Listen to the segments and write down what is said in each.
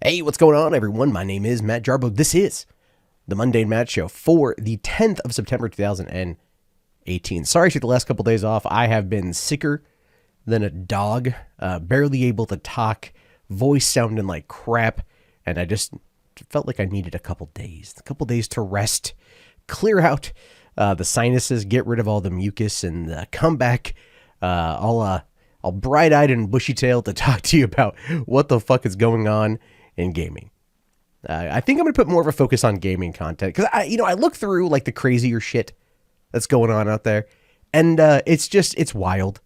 Hey, what's going on, everyone? My name is Matt Jarbo. This is the MundaneMatt Show for the 10th of September, 2018. Sorry I took the last couple days off. I have been sicker than a dog, barely able to talk, voice sounding like crap, and I just felt like I needed a couple days to rest, clear out the sinuses, get rid of all the mucus, and come back all bright-eyed and bushy-tailed to talk to you about what the fuck is going on in gaming. I think I'm going to put more of a focus on gaming content because I look through like the crazier shit that's going on out there, and it's wild,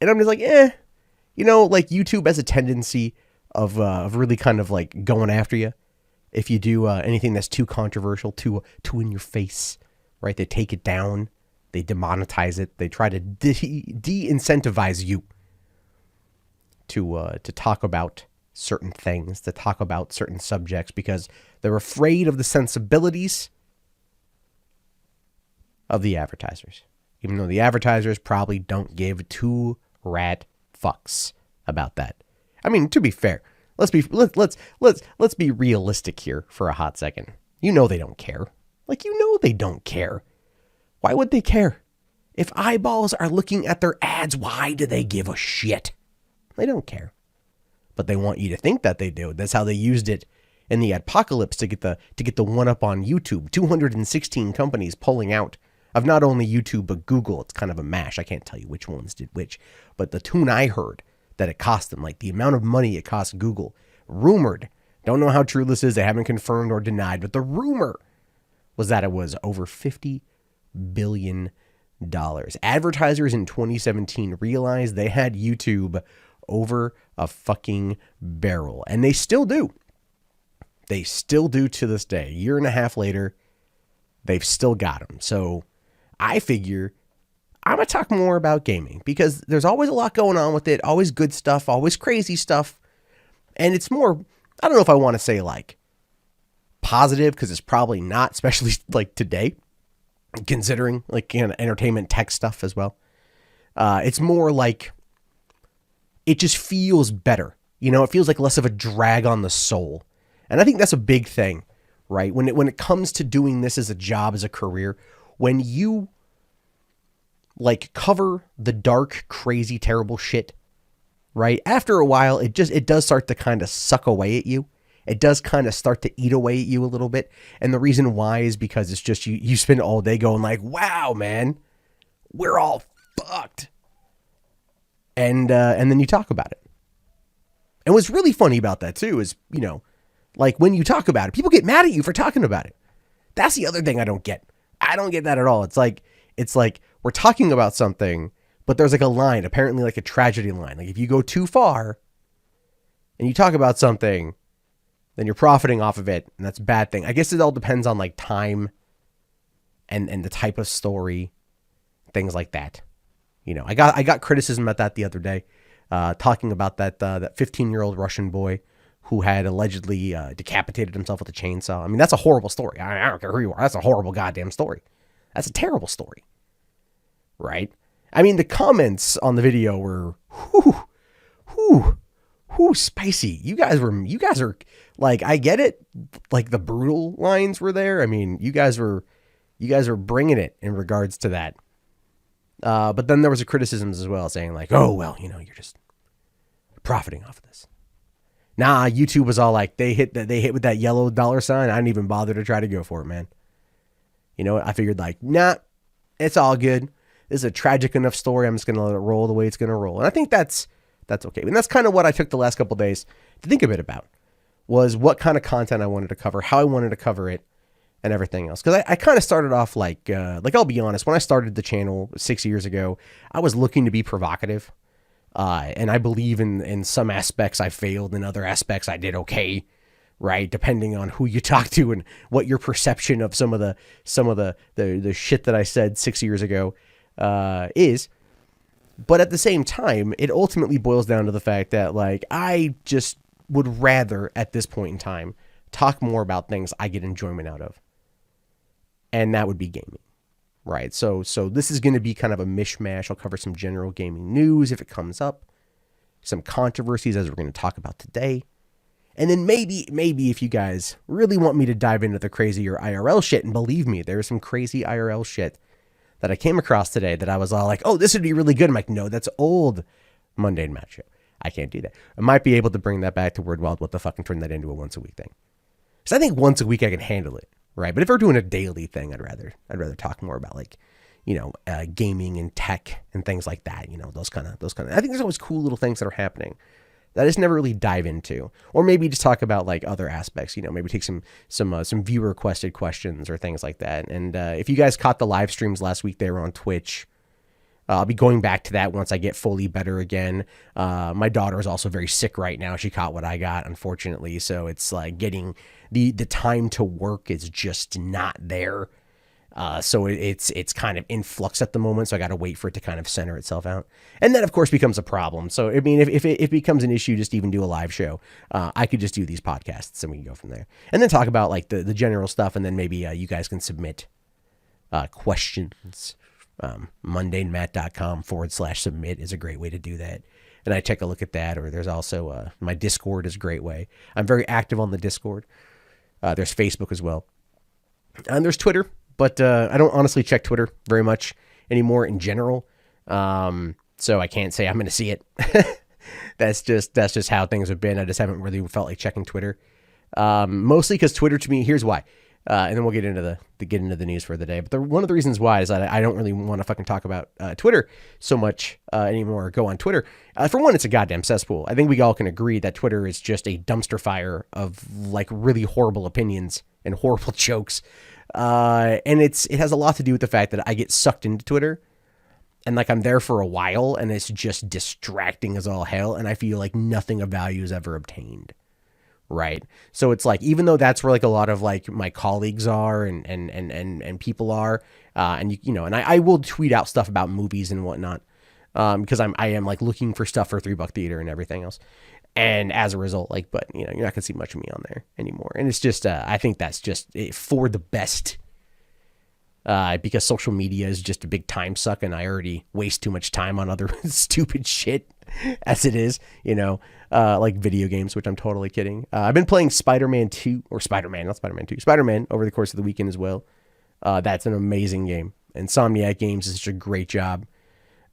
and I'm just like, like YouTube has a tendency of really kind of like going after you if you do anything that's too controversial, too in your face, right? They take it down, they demonetize it, they try to de-incentivize you to talk about certain things, to talk about certain subjects, because they're afraid of the sensibilities of the advertisers, even though the advertisers probably don't give two rat fucks about that. I mean, to be fair, let's be realistic here for a hot second. You know they don't care. They don't care. Why would they care? If eyeballs are looking at their ads, why do they give a shit? They don't care. But they want you to think that they do. That's how they used it in the apocalypse to get the one up on YouTube. 216 companies pulling out of not only YouTube but Google. It's kind of a mash. I can't tell you which ones did which, but the tune I heard that it cost them, like the amount of money it cost Google, rumored. Don't know how true this is. They haven't confirmed or denied, but the rumor was that it was over $50 billion. Advertisers in 2017 realized they had YouTube over a fucking barrel, and they still do. They still do to this day. A year and a half later, they've still got them. So I figure I'm going to talk more about gaming because there's always a lot going on with it, always good stuff, always crazy stuff. And it's more, I don't know if I want to say like positive, because it's probably not, especially like today, considering like entertainment tech stuff as well. It's more like it just feels better. It feels like less of a drag on the soul. And I think that's a big thing, right? When it comes to doing this as a job, as a career, when you like cover the dark, crazy, terrible shit, right? After a while, it does start to kind of suck away at you. It does kind of start to eat away at you a little bit. And the reason why is because it's just you spend all day going like, wow, man, we're all fucked. And then you talk about it. And what's really funny about that too is, like when you talk about it, people get mad at you for talking about it. That's the other thing I don't get. I don't get that at all. It's like we're talking about something, but there's like a line, apparently like a tragedy line. Like if you go too far and you talk about something, then you're profiting off of it, and that's a bad thing. I guess it all depends on like time and the type of story, things like that. I got criticism at that the other day, talking about that 15-year-old Russian boy who had allegedly decapitated himself with a chainsaw. I mean, that's a horrible story. I don't care who you are. That's a horrible goddamn story. That's a terrible story, right? I mean, the comments on the video were, spicy. You guys are like, I get it. Like the brutal lines were there. I mean, you guys were bringing it in regards to that. But then there was a criticism as well, saying like, oh, well, you're just profiting off of this. Nah, YouTube was all like, they hit with that yellow dollar sign. I didn't even bother to try to go for it, man. I figured like, nah, it's all good. This is a tragic enough story. I'm just going to let it roll the way it's going to roll. And I think that's okay. And that's kind of what I took the last couple of days to think a bit about, was what kind of content I wanted to cover, how I wanted to cover it, and everything else. Because I kind of started off like I'll be honest, when I started the channel 6 years ago, I was looking to be provocative. And I believe in some aspects I failed, in other aspects I did okay, right? Depending on who you talk to and what your perception of some of the shit that I said 6 years ago is. But at the same time, it ultimately boils down to the fact that like I just would rather at this point in time talk more about things I get enjoyment out of. And that would be gaming, right? So this is going to be kind of a mishmash. I'll cover some general gaming news if it comes up, some controversies as we're going to talk about today, And then maybe if you guys really want me to dive into the crazier IRL shit, and believe me, there's some crazy IRL shit that I came across today that I was all like, oh, this would be really good. I'm like, no, that's old MundaneMatt Show. I can't do that. I might be able to bring that back to Word Wild What the Fuck and turn that into a once a week thing. Because I think once a week I can handle it, right? But if we're doing a daily thing, I'd rather talk more about like, gaming and tech and things like that. Those kind of. I think there's always cool little things that are happening that I just never really dive into, or maybe just talk about like other aspects. Maybe take some viewer requested questions or things like that. And if you guys caught the live streams last week, they were on Twitch. I'll be going back to that once I get fully better again. My daughter is also very sick right now. She caught what I got, unfortunately. So it's like getting the time to work is just not there. So it's kind of in flux at the moment. So I got to wait for it to kind of center itself out. And that, of course, becomes a problem. So, I mean, if it becomes an issue, just even do a live show, I could just do these podcasts and we can go from there. And then talk about like the general stuff. And then maybe you guys can submit questions. MundaneMatt.com/submit is a great way to do that. And I take a look at that. Or there's also my Discord is a great way. I'm very active on the Discord. There's Facebook as well. And there's Twitter. But I don't honestly check Twitter very much anymore in general. So I can't say I'm going to see it. That's just how things have been. I just haven't really felt like checking Twitter. Mostly because Twitter to me, here's why. And then we'll get into the news for the day. But one of the reasons why is that I don't really want to fucking talk about Twitter so much anymore. Go on Twitter. For one, it's a goddamn cesspool. I think we all can agree that Twitter is just a dumpster fire of like really horrible opinions and horrible jokes. And it has a lot to do with the fact that I get sucked into Twitter and like I'm there for a while and it's just distracting as all hell. And I feel like nothing of value is ever obtained. Right. So it's like, even though that's where like a lot of like my colleagues are and people are, and and I will tweet out stuff about movies and whatnot, because I am like looking for stuff for $3 Theater and everything else. And as a result, like, but you're not gonna see much of me on there anymore. And it's just, I think that's just for the best, because social media is just a big time suck, and I already waste too much time on other stupid shit as it is, like video games, which I'm totally kidding. I've been playing Spider-Man over the course of the weekend as well. That's an amazing game. Insomniac Games is such a great job.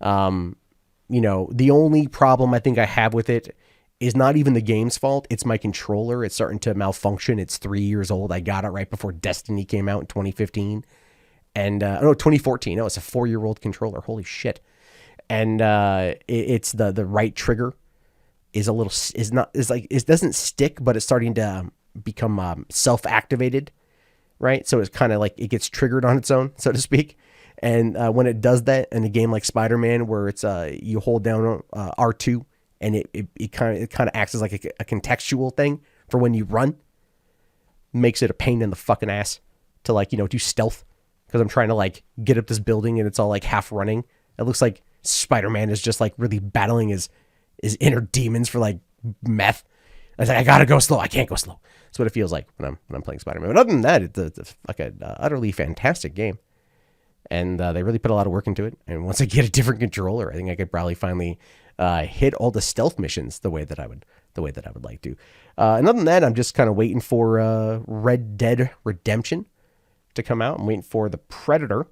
The only problem I think I have with it is not even the game's fault. It's my controller. It's starting to malfunction. It's 3 years old. I got it right before Destiny came out in 2015. And, 2014. No, it's a 4-year-old controller. Holy shit. And, it's the right trigger it doesn't stick, but it's starting to become, self-activated. Right. So it's kind of like it gets triggered on its own, so to speak. And, when it does that in a game like Spider-Man, where it's, you hold down, R2, and it kind of acts as like a contextual thing for when you run. Makes it a pain in the fucking ass to like, do stealth. Because I'm trying to like get up this building and it's all like half running. It looks like Spider-Man is just like really battling his inner demons for like meth. I was like, I gotta go slow. I can't go slow. That's what it feels like when I'm playing Spider-Man. But other than that, it's a fucking utterly fantastic game. And they really put a lot of work into it. And once I get a different controller, I think I could probably finally hit all the stealth missions the way that I would like to. And other than that, I'm just kind of waiting for Red Dead Redemption to come out. I'm waiting for The Predator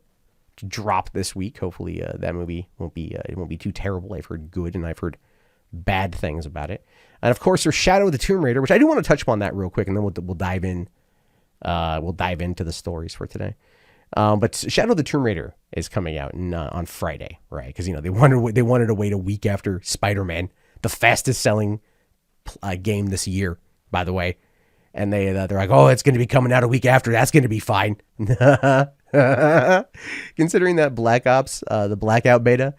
to drop this week. Hopefully that movie won't be too terrible. I've heard good and I've heard bad things about it. And of course, there's Shadow of the Tomb Raider, which I do want to touch upon that real quick, and then we'll dive in. We'll dive into the stories for today. But Shadow of the Tomb Raider is coming out on Friday, right? Because they wanted to wait a week after Spider-Man, the fastest selling game this year, by the way. And they're like, oh, it's going to be coming out a week after. That's going to be fine. Considering that Black Ops, the Blackout beta,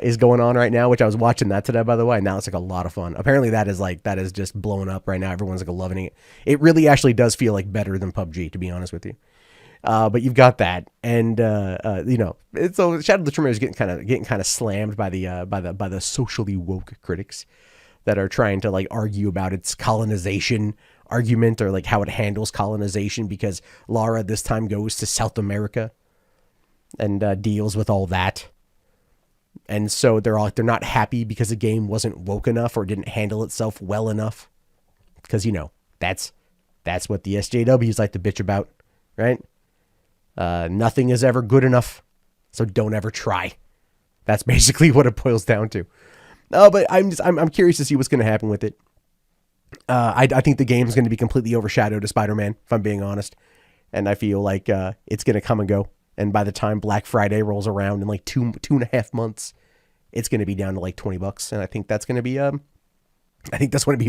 is going on right now, which I was watching that today, by the way. Now it's like a lot of fun. Apparently that is just blowing up right now. Everyone's like loving it. It really actually does feel like better than PUBG, to be honest with you. But you've got that, and so Shadow of the Tomb Raider is getting kind of slammed by the socially woke critics that are trying to like argue about its colonization argument, or like how it handles colonization, because Lara this time goes to South America and deals with all that. And so they're not happy because the game wasn't woke enough or didn't handle itself well enough because that's what the SJWs like to bitch about, right? Nothing is ever good enough, so don't ever try. That's basically what it boils down to. But I'm curious to see what's going to happen with it. I think the game is going to be completely overshadowed to Spider-Man, if I'm being honest. And I feel like it's going to come and go. And by the time Black Friday rolls around in like two and a half months, it's going to be down to like $20. And I think that's going to be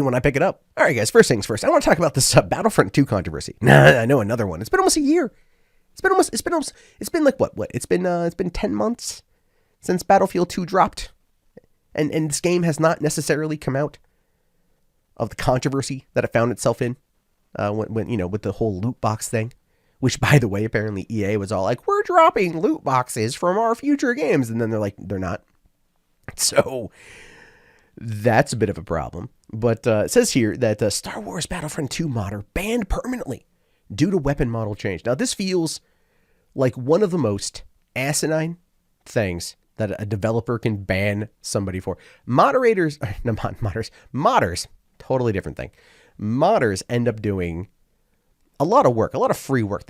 when I pick it up. All right, guys, first things first. I want to talk about this Battlefront 2 controversy. I know another one. It's been almost a year. It's been like what? It's been 10 months since Battlefield 2 dropped. And this game has not necessarily come out of the controversy that it found itself in when with the whole loot box thing, which, by the way, apparently EA was all like, we're dropping loot boxes from our future games. And then they're like, they're not. So that's a bit of a problem. But it says here that Star Wars Battlefront 2 modder banned permanently due to weapon model change. Now, this feels like one of the most asinine things that a developer can ban somebody for. Modders, totally different thing. Modders end up doing a lot of work, a lot of free work.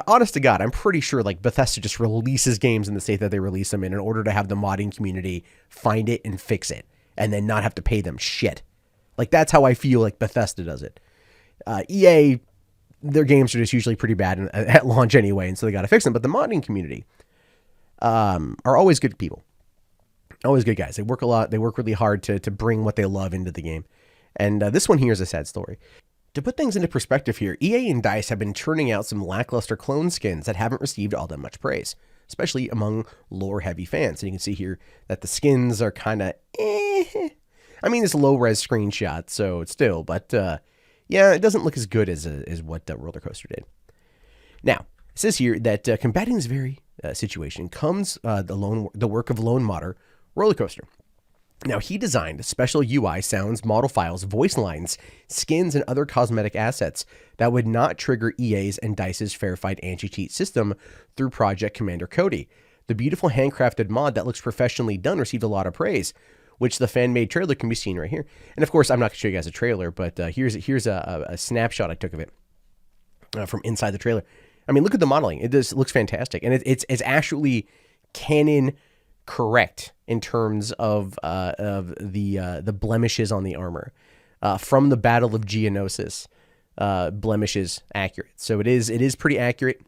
Honest to God, I'm pretty sure like Bethesda just releases games in the state that they release them in order to have the modding community find it and fix it, and then not have to pay them shit. Like, that's how I feel like Bethesda does it. EA, their games are just usually pretty bad at launch anyway, and so they got to fix them. But the modding community are always good people. Always good guys. They work a lot. They work really hard to bring what they love into the game. And this one here is a sad story. To put things into perspective here, EA and DICE have been churning out some lackluster clone skins that haven't received all that much praise, especially among lore-heavy fans. And you can see here that the skins are kind of I mean, it's low-res screenshot, so it's still, but yeah, it doesn't look as good as what Rollokster did. Now, it says here that combating this very situation comes the work of lone modder Rollokster. Now, he designed special UI, sounds, model files, voice lines, skins, and other cosmetic assets that would not trigger EA's and DICE's Fair Fight anti-cheat system through Project Commander Cody. The beautiful handcrafted mod that looks professionally done received a lot of praise, which the fan-made trailer can be seen right here. And of course, I'm not going to show you guys a trailer, but here's a snapshot I took of it from inside the trailer. I mean, look at the modeling. It looks fantastic, and it's actually canon correct in terms of the blemishes on the armor from the Battle of Geonosis. Blemishes accurate, so it is pretty accurate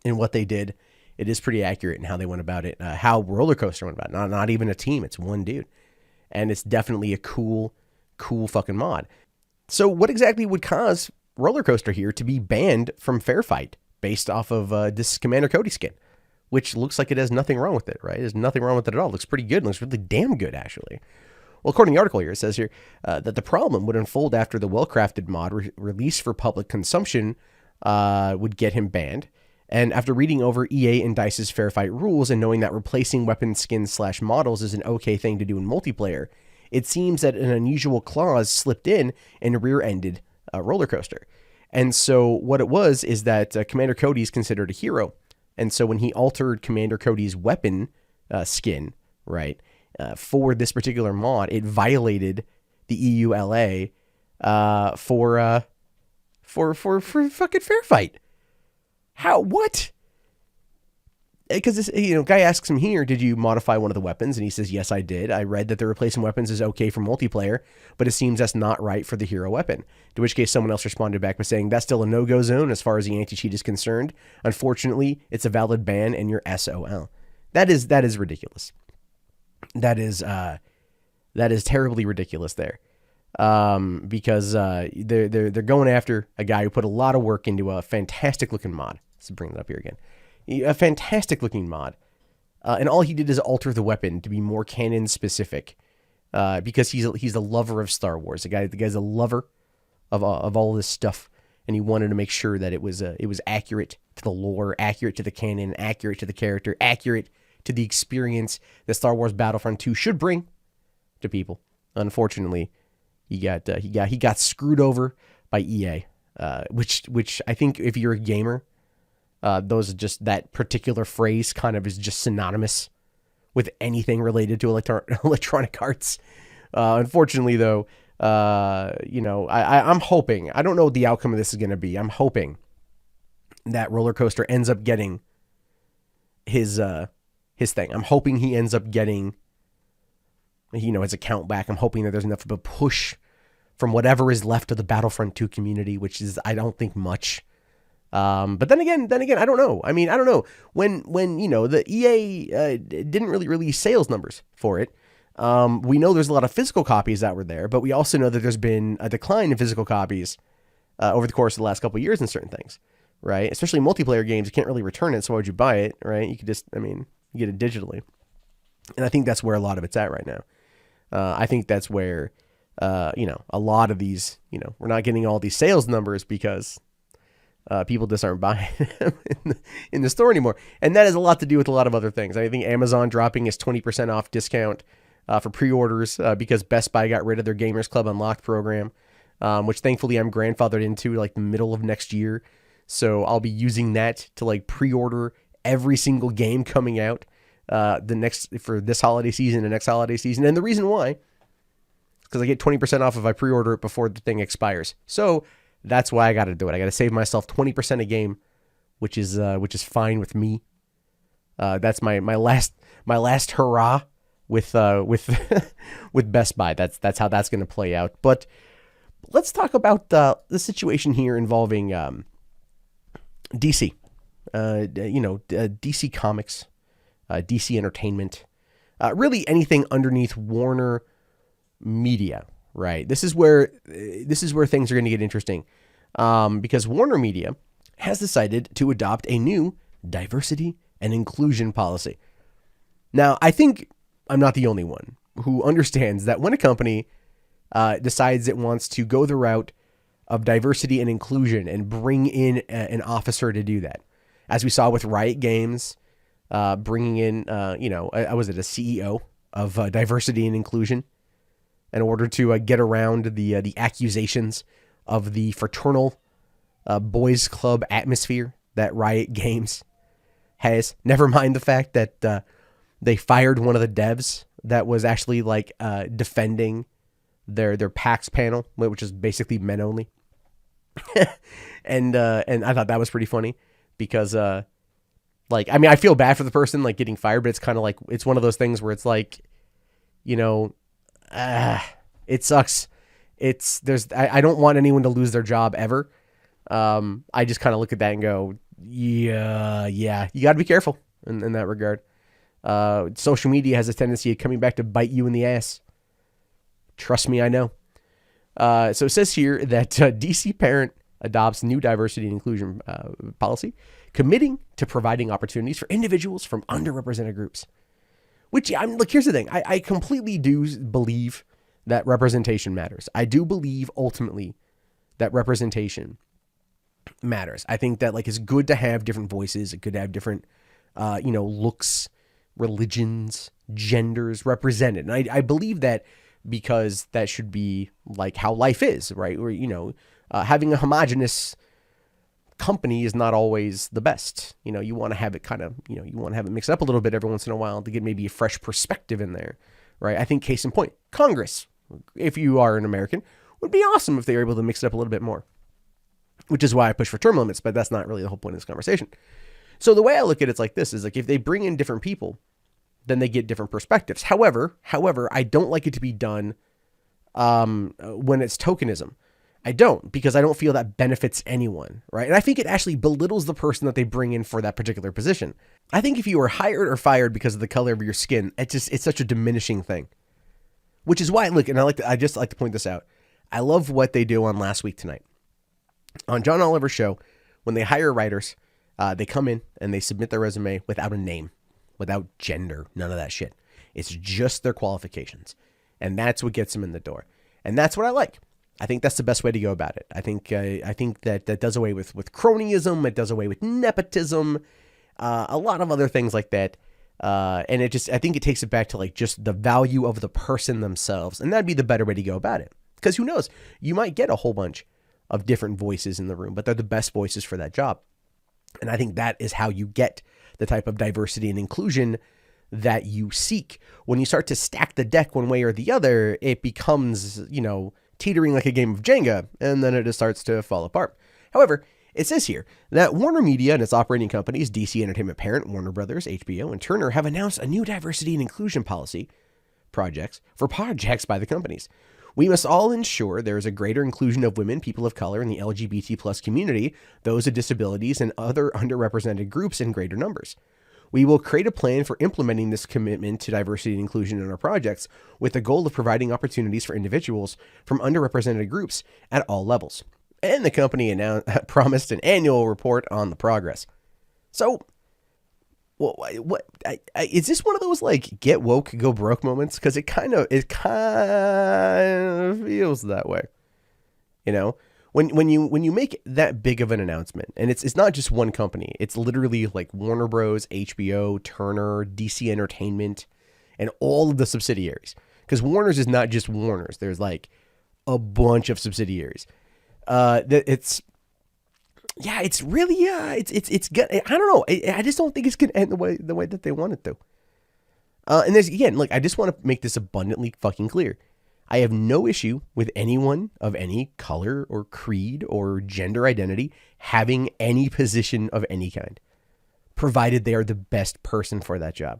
in what they did. It is pretty accurate in how they went about it, how Rollokster went about it. Not even a team, it's one dude, and it's definitely a cool fucking mod. So what exactly would cause Rollokster here to be banned from Fair Fight based off of this Commander Cody skin? Which looks like it has nothing wrong with it, right? There's nothing wrong with it at all. It looks pretty good. It looks really damn good, actually. Well, according to the article here, it says here that the problem would unfold after the well-crafted mod released for public consumption would get him banned. And after reading over EA and DICE's Fair Fight rules and knowing that replacing weapon skins / models is an okay thing to do in multiplayer, it seems that an unusual clause slipped in and rear-ended Rollokster. And so what it was is that Commander Cody is considered a hero. And so when he altered Commander Cody's weapon skin, right, for this particular mod, it violated the EULA for fucking Fair Fight. How? What? Because this, guy asks him here, did you modify one of the weapons? And he says, yes, I did. I read that the replacing weapons is okay for multiplayer, but it seems that's not right for the hero weapon. To which case someone else responded back by saying, that's still a no-go zone as far as the anti-cheat is concerned. Unfortunately, it's a valid ban and you're SOL. That is ridiculous. That is terribly ridiculous there. Because they're going after a guy who put a lot of work into a fantastic looking mod. Let's bring it up here again. A fantastic looking mod. And all he did is alter the weapon to be more canon specific. Because he's a lover of Star Wars. The guy's a lover of all this stuff, and he wanted to make sure that it was accurate to the lore, accurate to the canon, accurate to the character, accurate to the experience that Star Wars Battlefront 2 should bring to people. Unfortunately, he got screwed over by EA, which I think if you're a gamer, those are just, that particular phrase kind of is just synonymous with anything related to electronic arts. Unfortunately, though, I'm hoping, I don't know what the outcome of this is going to be. I'm hoping that Rollokster ends up getting his thing. I'm hoping he ends up getting, his account back. I'm hoping that there's enough of a push from whatever is left of the Battlefront 2 community, which is, I don't think much. But then again, I don't know. I mean, I don't know when the EA didn't really release sales numbers for it. We know there's a lot of physical copies that were there, but we also know that there's been a decline in physical copies over the course of the last couple of years in certain things, right? Especially multiplayer games, you can't really return it, so why would you buy it, right? You could just, you get it digitally. And I think that's where a lot of it's at right now. I think that's where, a lot of these, we're not getting all these sales numbers because people just aren't buying them in the store anymore. And that has a lot to do with a lot of other things. I think Amazon dropping its 20% off discount for pre-orders because Best Buy got rid of their Gamers Club Unlocked program, which thankfully I'm grandfathered into like the middle of next year. So I'll be using that to like pre-order every single game coming out for this holiday season and next holiday season. And the reason why is because I get 20% off if I pre-order it before the thing expires. So that's why I got to do it. I got to save myself 20% a game, which is fine with me. That's my last hurrah with with Best Buy. That's how that's going to play out. But let's talk about the situation here involving DC. DC Comics, DC Entertainment, really anything underneath Warner Media, right? This is where things are going to get interesting, because Warner Media has decided to adopt a new diversity and inclusion policy. Now, I think I'm not the only one who understands that when a company decides it wants to go the route of diversity and inclusion and bring in an officer to do that, as we saw with Riot Games, bringing in, was it a CEO of diversity and inclusion in order to get around the accusations of the fraternal boys club atmosphere that Riot Games has. Never mind the fact that they fired one of the devs that was actually defending their PAX panel, which is basically men only. and I thought that was pretty funny because I feel bad for the person getting fired, but it's kind of it's one of those things where it's it sucks. I don't want anyone to lose their job ever. I just kind of look at that and go, yeah, you got to be careful in that regard. Social media has a tendency of coming back to bite you in the ass. Trust me, I know. So it says here that DC Parent adopts new diversity and inclusion policy, committing to providing opportunities for individuals from underrepresented groups. Which, here's the thing. I completely do believe that representation matters. I do believe, ultimately, that representation matters. I think that, it's good to have different voices. It's good to have different, looks, religions, genders represented. And I believe that because that should be, how life is, right? Where, having a homogenous company is not always the best. You want to have it you want to have it mixed up a little bit every once in a while to get maybe a fresh perspective in there, right? I think case in point, Congress, if you are an American, would be awesome if they were able to mix it up a little bit more, which is why I push for term limits, but that's not really the whole point of this conversation. So the way I look at it's like this is if they bring in different people, then they get different perspectives. However, I don't like it to be done when it's tokenism. I don't, because I don't feel that benefits anyone, right? And I think it actually belittles the person that they bring in for that particular position. I think if you were hired or fired because of the color of your skin, it's such a diminishing thing. Which is why, look, and I just like to point this out. I love what they do on Last Week Tonight. On John Oliver's show, when they hire writers, they come in and they submit their resume without a name, without gender, none of that shit. It's just their qualifications. And that's what gets them in the door. And that's what I like. I think that's the best way to go about it. I think that does away with cronyism. It does away with nepotism, a lot of other things like that. And I think it takes it back to just the value of the person themselves. And that'd be the better way to go about it. Because who knows? You might get a whole bunch of different voices in the room, but they're the best voices for that job. And I think that is how you get the type of diversity and inclusion that you seek. When you start to stack the deck one way or the other, it becomes, teetering like a game of Jenga, and then it just starts to fall apart. However, it says here that Warner Media and its operating companies, DC Entertainment parent, Warner Brothers, HBO, and Turner, have announced a new diversity and inclusion policy projects by the companies. We must all ensure there is a greater inclusion of women, people of color, and the LGBT plus community, those with disabilities, and other underrepresented groups in greater numbers. We will create a plan for implementing this commitment to diversity and inclusion in our projects with the goal of providing opportunities for individuals from underrepresented groups at all levels. And the company promised an annual report on the progress. So, is this one of those like get woke, go broke moments? Because it kind of feels that way. You know, when you make that big of an announcement, and it's not just one company. It's literally like Warner Bros, HBO, Turner, DC Entertainment, and all of the subsidiaries. Because Warner's is not just Warner's. There's like a bunch of subsidiaries. It's really good. I don't know. I just don't think it's gonna end the way that they want it to. And there's again, look, I just want to make this abundantly fucking clear. I have no issue with anyone of any color or creed or gender identity having any position of any kind, provided they are the best person for that job.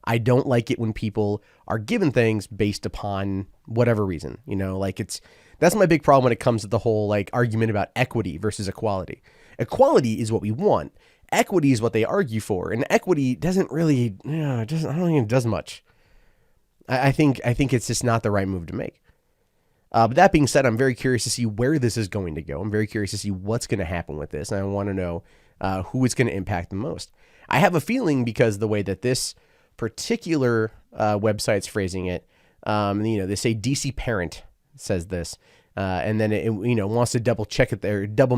I don't like it when people are given things based upon whatever reason, you know, like that's my big problem when it comes to the whole like argument about equity versus equality. Equality is what we want. Equity is what they argue for, and equity doesn't really, I don't think it does much. I think it's just not the right move to make. But that being said, I'm very curious to see where this is going to go. I'm very curious to see what's going to happen with this, and I want to know who it's going to impact the most. I have a feeling because the way that this particular website's phrasing it, they say DC Parent says this, and then it wants to double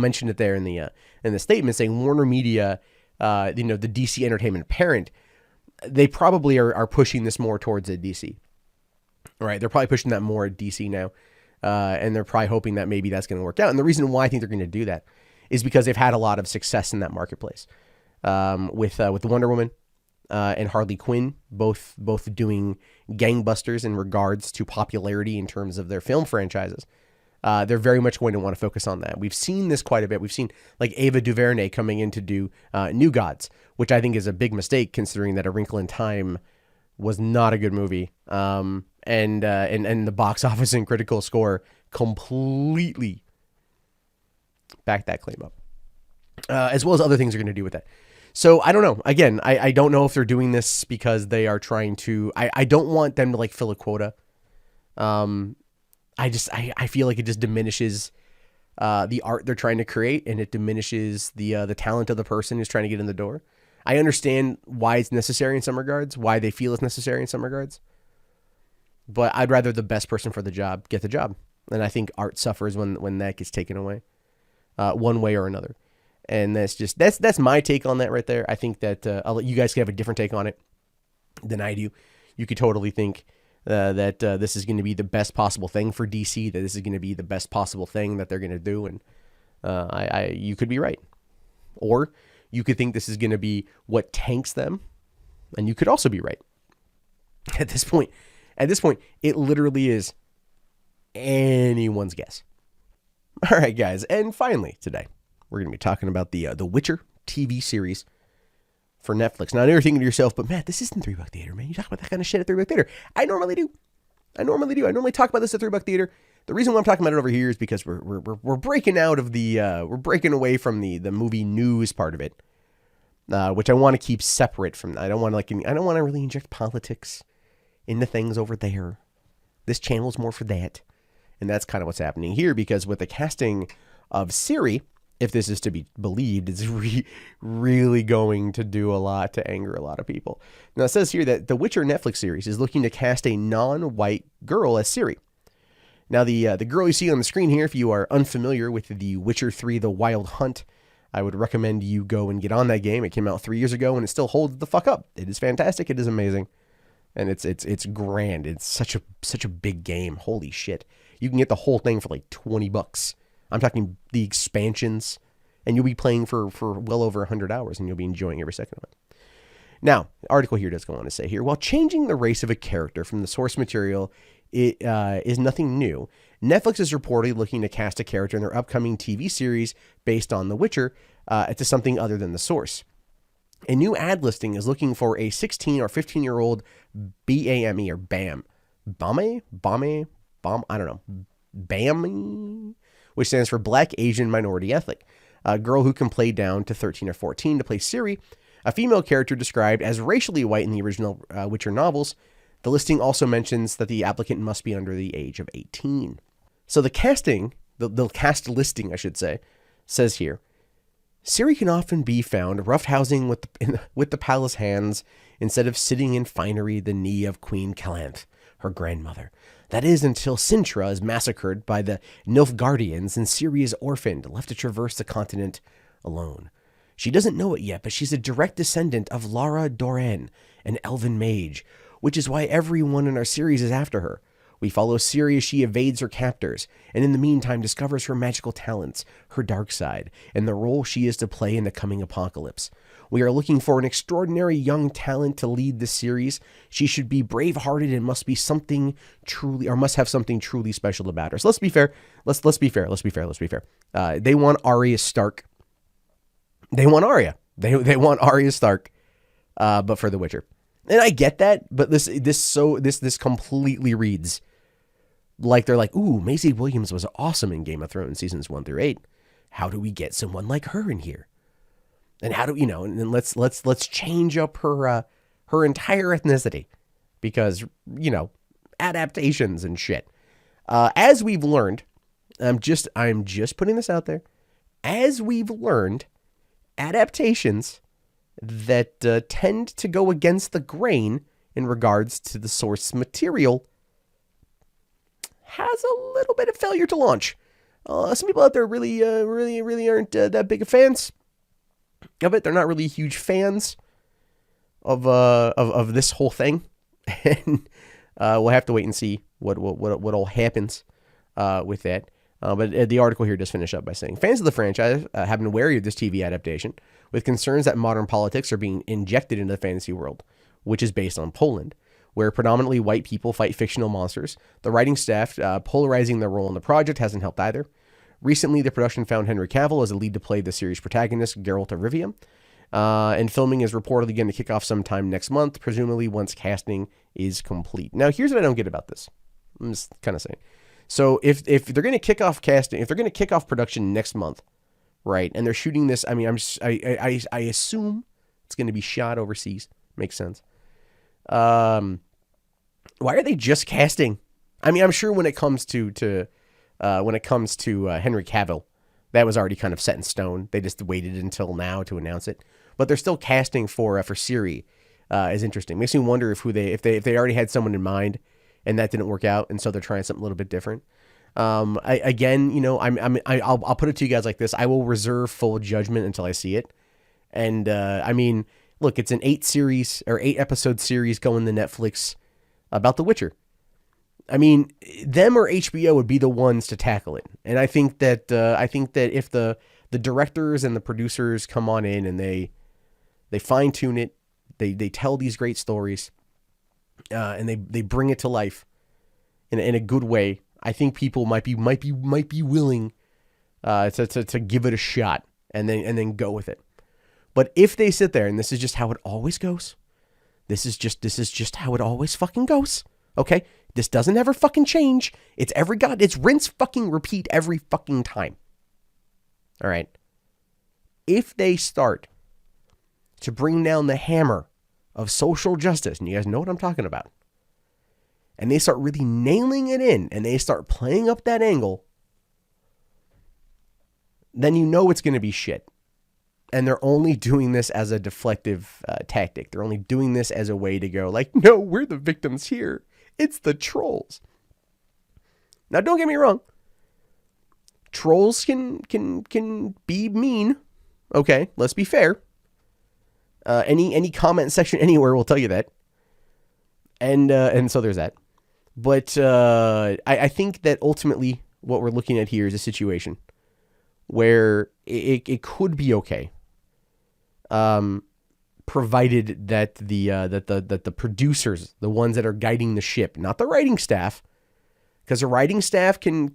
mention it there in the statement saying Warner Media, the DC Entertainment parent. They probably are pushing this more towards a DC, right? They're probably pushing that more at DC now, and they're probably hoping that maybe that's going to work out. And the reason why I think they're going to do that is because they've had a lot of success in that marketplace with the Wonder Woman and Harley Quinn, both doing gangbusters in regards to popularity in terms of their film franchises. They're very much going to want to focus on that. We've seen this quite a bit. We've seen like Ava DuVernay coming in to do New Gods, which I think is a big mistake considering that A Wrinkle in Time was not a good movie. And the box office and critical score completely backed that claim up, as well as other things they're going to do with that. So I don't know. Again, I don't know if they're doing this because they are trying to. I don't want them to like fill a quota. I feel like it just diminishes the art they're trying to create, and it diminishes the talent of the person who's trying to get in the door. I understand why it's necessary in some regards, why they feel it's necessary in some regards, but I'd rather the best person for the job get the job. And I think art suffers when that gets taken away, one way or another. And that's my take on that right there. I think that I'll let you guys have a different take on it than I do. You could totally think that this is going to be the best possible thing for DC, that this is going to be the best possible thing that they're going to do. And you could be right. Or you could think this is going to be what tanks them. And you could also be right. At this point, it literally is anyone's guess. All right, guys. And finally, today, we're going to be talking about the Witcher TV series for Netflix. Now, I know you're thinking to yourself, but Matt, this isn't $3 Theater, man. You talk about that kind of shit at $3 Theater. I normally do. I normally talk about this at $3 Theater. The reason why I'm talking about it over here is because we're breaking out of we're breaking away from the movie news part of it, which I want to keep separate from. I don't want to really inject politics into things over there. This channel's more for that, and that's kind of what's happening here. Because with the casting of Ciri, if this is to be believed, it's really going to do a lot to anger a lot of people. Now, it says here that the Witcher Netflix series is looking to cast a non-white girl as Ciri. Now, the girl you see on the screen here, if you are unfamiliar with The Witcher 3: The Wild Hunt, I would recommend you go and get on that game. It came out 3 years ago, and it still holds the fuck up. It is fantastic. It is amazing. And it's grand. It's such a big game. Holy shit. You can get the whole thing for like $20. I'm talking the expansions, and you'll be playing for well over 100 hours, and you'll be enjoying every second of it. Now, the article here does go on to say here, while changing the race of a character from the source material is nothing new. Netflix is reportedly looking to cast a character in their upcoming TV series based on The Witcher to something other than the source. A new ad listing is looking for a 16 or 15-year-old BAME or BAM. I don't know. BAME, which stands for Black Asian Minority Ethnic. A girl who can play down to 13 or 14 to play Ciri, a female character described as racially white in the original Witcher novels. The listing also mentions that the applicant must be under the age of 18. So the casting, the cast listing, I should say, says here, Ciri can often be found roughhousing with the palace hands instead of sitting in finery the knee of Queen Calanth, her grandmother. That is until Sintra is massacred by the Nilfgaardians and Ciri is orphaned, left to traverse the continent alone. She doesn't know it yet, but she's a direct descendant of Lara Doran, an elven mage, which is why everyone in our series is after her. We follow Ciri as she evades her captors, and in the meantime discovers her magical talents, her dark side, and the role she is to play in the coming apocalypse. We are looking for an extraordinary young talent to lead the series. She should be brave-hearted and must have something truly special about her. So let's be fair. Let's be fair. They want Arya Stark. They want Arya. They want Arya Stark, but for The Witcher. And I get that, but this completely reads like they're like, ooh, Maisie Williams was awesome in Game of Thrones seasons 1 through 8. How do we get someone like her in here? And how do and then let's change up her entire ethnicity because adaptations and shit. As we've learned, I'm just putting this out there. As we've learned, adaptations that tend to go against the grain in regards to the source material has a little bit of failure to launch. Some people out there really aren't that big of fans of it. They're not really huge fans of this whole thing, and we'll have to wait and see what all happens with that. But the article here does finish up by saying fans of the franchise have been wary of this TV adaptation, with concerns that modern politics are being injected into the fantasy world, which is based on Poland, where predominantly white people fight fictional monsters. The writing staff polarizing their role in the project hasn't helped either. Recently, the production found Henry Cavill as a lead to play the series protagonist, Geralt of Rivia, and filming is reportedly going to kick off sometime next month, presumably once casting is complete. Now, here's what I don't get about this. I'm just kind of saying. So if they're going to kick off casting, if they're going to kick off production next month, right, and they're shooting this, I mean, I assume it's going to be shot overseas. Makes sense. Why are they just casting? I mean, I'm sure when it comes to Henry Cavill, that was already kind of set in stone. They just waited until now to announce it. But they're still casting for Ciri. Is interesting. Makes me wonder if they already had someone in mind and that didn't work out, and so they're trying something a little bit different. I'll put it to you guys like this: I will reserve full judgment until I see it. And I mean, look, it's an 8-episode series going to Netflix about The Witcher. I mean, them or HBO would be the ones to tackle it. And I think that if the directors and the producers come on in and they fine tune it, they tell these great stories, and they bring it to life in a good way, I think people might be willing to give it a shot and then go with it. But if they sit there, and this is just how it always goes, this is just how it always fucking goes. Okay, this doesn't ever fucking change. It's rinse fucking repeat every fucking time. All right. If they start to bring down the hammer of social justice, and you guys know what I'm talking about, and they start really nailing it in, and they start playing up that angle, then you know it's going to be shit. And they're only doing this as a deflective tactic. They're only doing this as a way to go like, no, we're the victims here. It's the trolls. Now, don't get me wrong. Trolls can be mean. Okay, let's be fair. Any comment section anywhere will tell you that. And so there's that. But I think that ultimately what we're looking at here is a situation where it could be okay. Provided that the producers, the ones that are guiding the ship, not the writing staff, because the writing staff can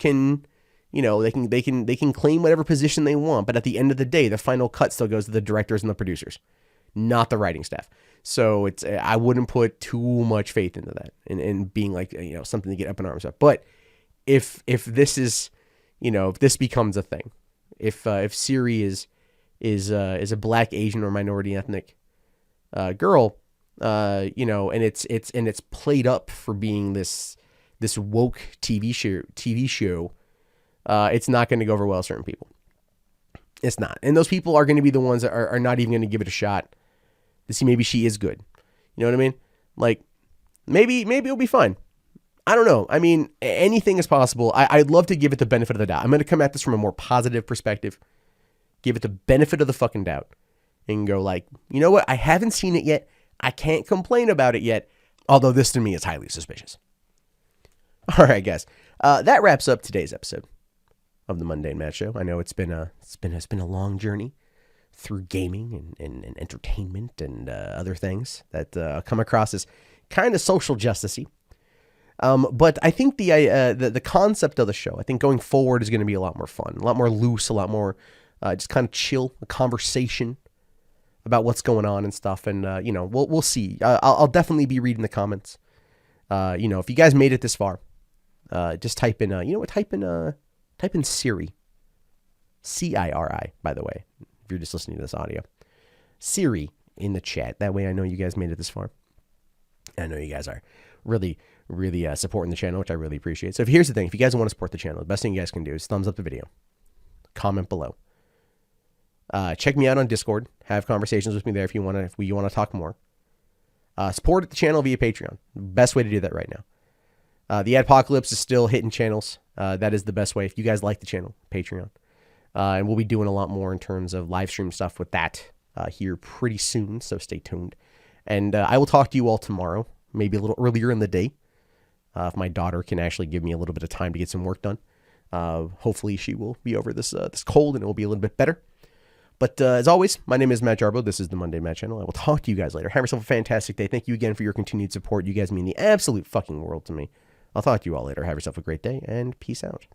they can claim whatever position they want, but at the end of the day, the final cut still goes to the directors and the producers, not the writing staff. So I wouldn't put too much faith into that and being like, something to get up in arms about. But if this is, if this becomes a thing, if Ciri is a black, Asian, or minority ethnic girl, and it's played up for being this woke TV show, it's not going to go over well with certain people. It's not. And those people are going to be the ones that are not even going to give it a shot to see maybe she is good. You know what I mean? Like, maybe it'll be fine. I don't know. I mean, anything is possible. I'd love to give it the benefit of the doubt. I'm going to come at this from a more positive perspective. Give it the benefit of the fucking doubt. And go like, you know what? I haven't seen it yet. I can't complain about it yet. Although this to me is highly suspicious. All right, guys. That wraps up today's episode of the MundaneMatt Show. I know it's been a long journey through gaming and entertainment and other things that come across as kind of social justice-y. But I think the concept of the show, I think going forward is going to be a lot more fun, a lot more loose, a lot more just kind of chill, a conversation about what's going on and stuff. And we'll see. I'll definitely be reading the comments. If you guys made it this far, just type in type in Ciri, Ciri, by the way, if you're just listening to this audio, Ciri in the chat. That way I know you guys made it this far. I know you guys are really, really supporting the channel, which I really appreciate. So here's the thing. If you guys want to support the channel, the best thing you guys can do is thumbs up the video, comment below. Check me out on Discord. Have conversations with me there if you want to talk more. Support the channel via Patreon. Best way to do that right now. The Adpocalypse is still hitting channels. That is the best way. If you guys like the channel, Patreon. And we'll be doing a lot more in terms of live stream stuff with that here pretty soon. So stay tuned. And I will talk to you all tomorrow, maybe a little earlier in the day. If my daughter can actually give me a little bit of time to get some work done. Hopefully she will be over this cold and it will be a little bit better. But as always, my name is Matt Jarbo. This is the MundaneMatt Channel. I will talk to you guys later. Have yourself a fantastic day. Thank you again for your continued support. You guys mean the absolute fucking world to me. I'll talk to you all later. Have yourself a great day and peace out.